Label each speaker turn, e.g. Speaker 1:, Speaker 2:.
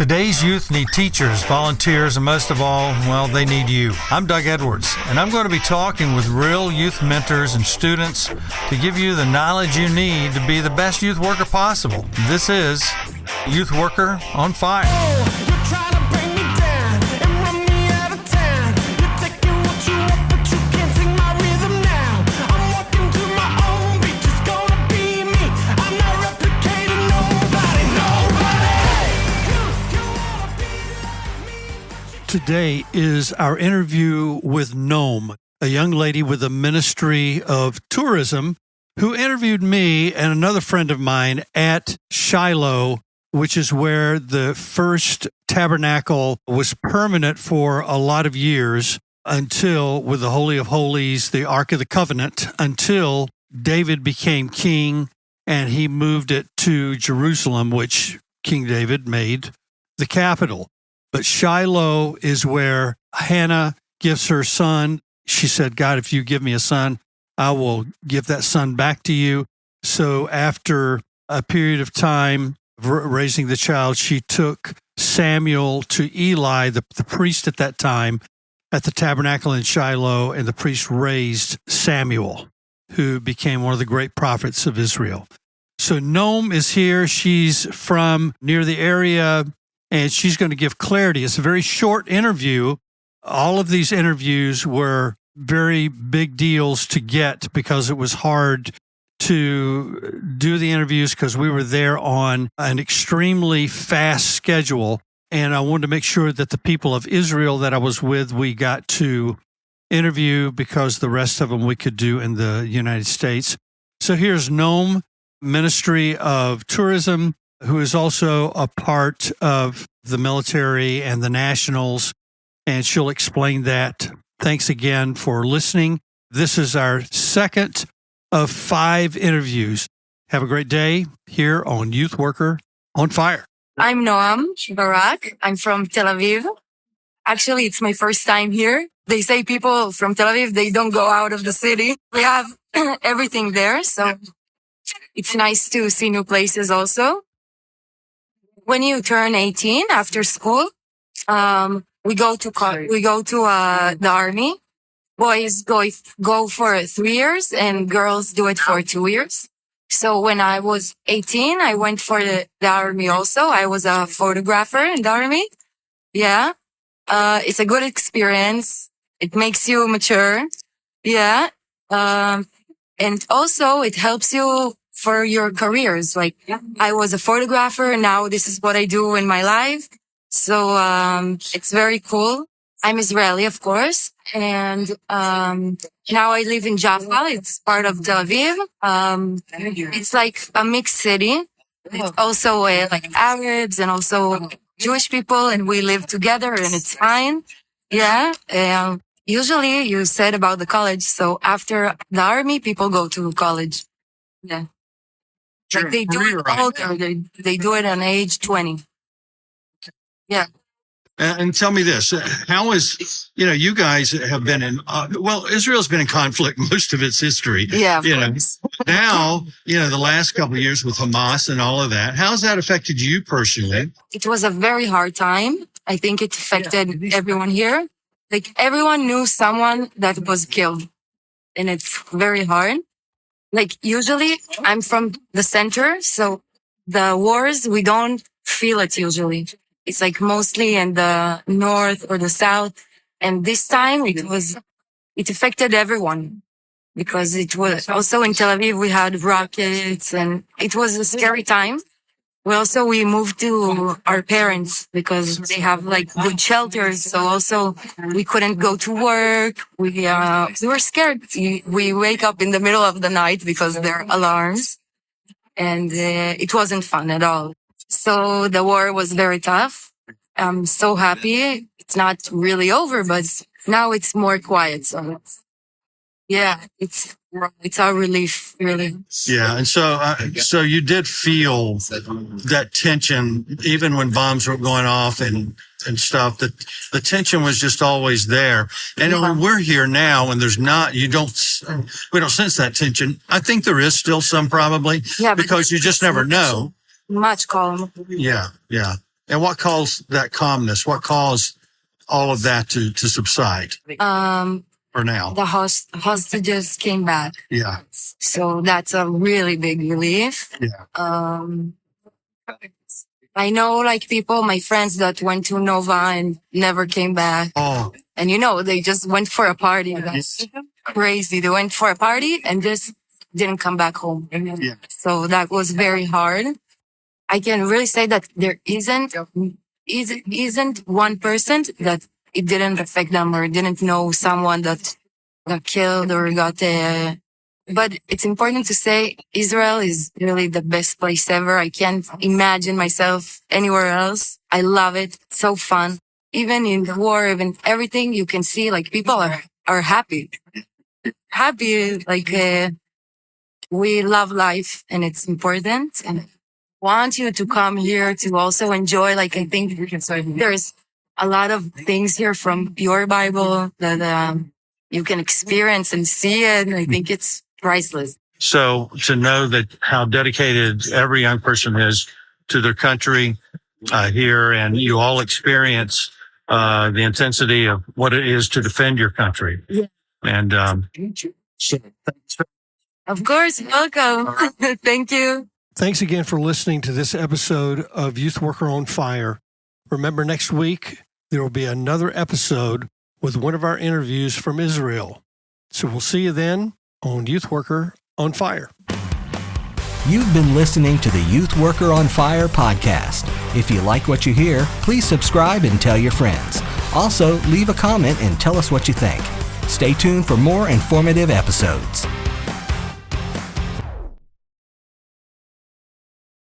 Speaker 1: Today's youth need teachers, volunteers, and most of all, well, they need you. I'm Doug Edwards, and I'm going to be talking with real youth mentors and students to give you the knowledge you need to be the best youth worker possible. This is Youth Worker on Fire. Today is our interview with Noam, a young lady with a ministry of tourism who interviewed me and another friend of mine at Shiloh, which is where the first tabernacle was permanent for a lot of years until, with the Holy of Holies, the Ark of the Covenant, until David became king and he moved it to Jerusalem, which King David made the capital. But Shiloh is where Hannah gives her son. She said, God, if you give me a son, I will give that son back to you. So after a period of time of raising the child, she took Samuel to Eli, the priest at that time, at the tabernacle in Shiloh, and the priest raised Samuel, who became one of the great prophets of Israel. So Noam is here. She's from near the area, and she's going to give clarity. It's a very short interview. All of these interviews were very big deals to get because it was hard to do the interviews because we were there on an extremely fast schedule. And I wanted to make sure that the people of Israel that I was with, we got to interview because the rest of them we could do in the United States. So here's Noam, Ministry of Tourism, who is also a part of the military and the Nationals, and she'll explain that. Thanks again for listening. This is our second of 5 interviews. Have a great day here on Youth Worker on Fire.
Speaker 2: I'm Noam Barak. I'm from Tel Aviv. Actually, it's my first time here. They say people from Tel Aviv, they don't go out of the city. We have everything there, so it's nice to see new places also. When you turn 18 after school, we go to the army. Boys go for 3 years and girls do it for 2 years. So when I was 18, I went for the army also. I was a photographer in the army. Yeah. It's a good experience. It makes you mature. Yeah. And also it helps you for your careers. Like I was a photographer and now this is what I do in my life. So, it's very cool. I'm Israeli, of course. And, now I live in Jaffa. It's part of Tel Aviv. It's like a mixed city. It's also like Arabs and also Jewish people, and we live together and it's fine. Yeah. Usually you said about the college. So after the army, people go to college. Yeah. Like they do it older. They do it on age 20. Yeah.
Speaker 1: And tell me this, how is, you guys have been in, Israel's been in conflict most of its history.
Speaker 2: Yeah.
Speaker 1: Now, the last couple of years with Hamas and all of that, how's that affected you personally?
Speaker 2: It was a very hard time. I think it affected everyone here. Like everyone knew someone that was killed, and it's very hard. Like usually I'm from the center, so the wars, we don't feel it usually. It's like mostly in the north or the south. And this time it affected everyone because it was also in Tel Aviv, we had rockets and it was a scary time. We moved to our parents because they have like good shelters. So also we couldn't go to work. We were scared. We wake up in the middle of the night because there are alarms, and it wasn't fun at all. So the war was very tough. I'm so happy. It's not really over, but now it's more quiet. So yeah, it's our relief, really.
Speaker 1: Yeah. And so you did feel that tension, even when bombs were going off and stuff, that the tension was just always there. And when we're here now and we don't sense that tension. I think there is still some probably, because you just never know.
Speaker 2: Much calm.
Speaker 1: Yeah. Yeah. And what caused that calmness? What caused all of that to subside for now?
Speaker 2: The hostages came back.
Speaker 1: Yeah.
Speaker 2: So that's a really big relief.
Speaker 1: Yeah.
Speaker 2: I know like people, my friends that went to Nova and never came back.
Speaker 1: Oh.
Speaker 2: And they just went for a party. That's crazy. They went for a party and just didn't come back home.
Speaker 1: Yeah.
Speaker 2: So that was very hard. I can really say that there isn't one person that it didn't affect them or didn't know someone that got killed or got but it's important to say Israel is really the best place ever. I can't imagine myself anywhere else. I love it. It's so fun. Even in the war, even everything, you can see like people are happy. Happy, like we love life and it's important. And want you to come here to also enjoy. Like I think there's a lot of things here from your Bible that you can experience and see it. And I think it's priceless.
Speaker 1: So to know that how dedicated every young person is to their country here, and you all experience the intensity of what it is to defend your country.
Speaker 2: Yeah.
Speaker 1: And
Speaker 2: of course, welcome. Thank you.
Speaker 1: Thanks again for listening to this episode of Youth Worker on Fire. Remember, next week there will be another episode with one of our interviews from Israel. So we'll see you then on Youth Worker on Fire.
Speaker 3: You've been listening to the Youth Worker on Fire podcast. If you like what you hear, please subscribe and tell your friends. Also, leave a comment and tell us what you think. Stay tuned for more informative episodes.